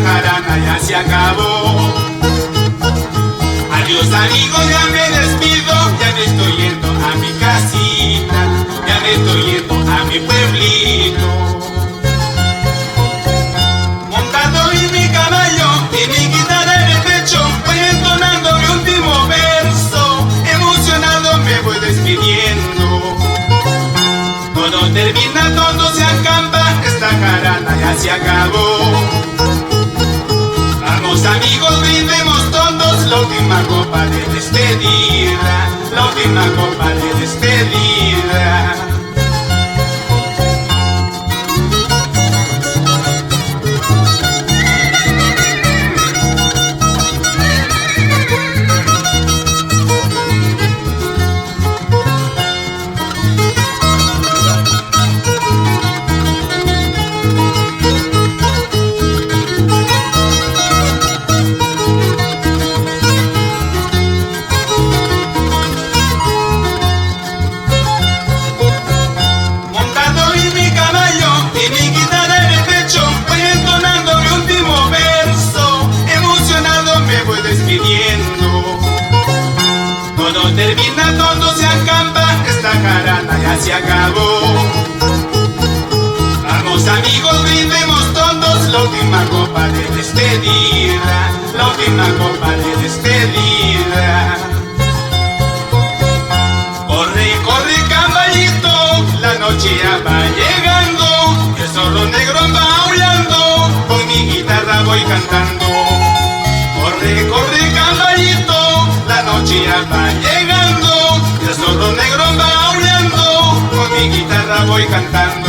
jarana ya se acabó. Adiós amigos, ya me despido, ya me estoy yendo a mi casita, ya me estoy yendo a mi pueblito. Montado en mi caballo y mi guitarra en el pecho, voy entonando mi último verso, emocionado me voy despidiendo. Todo termina, todo se acaba, esta jarana ya se acabó. Vamos amigos, brindemos todos la última copa de despedida, la última copa de despedida. Todo termina, todo se acaba, esta jarana ya se acabó. Vamos amigos, brindemos todos la última copa de despedida, la última copa de despedida. Corre, corre caballito, la noche ya va llegando, el zorro negro va aullando, con mi guitarra voy cantando. Corre, corre caballito, la noche ya va llegando, el zorro negro va aullando, con mi guitarra voy cantando.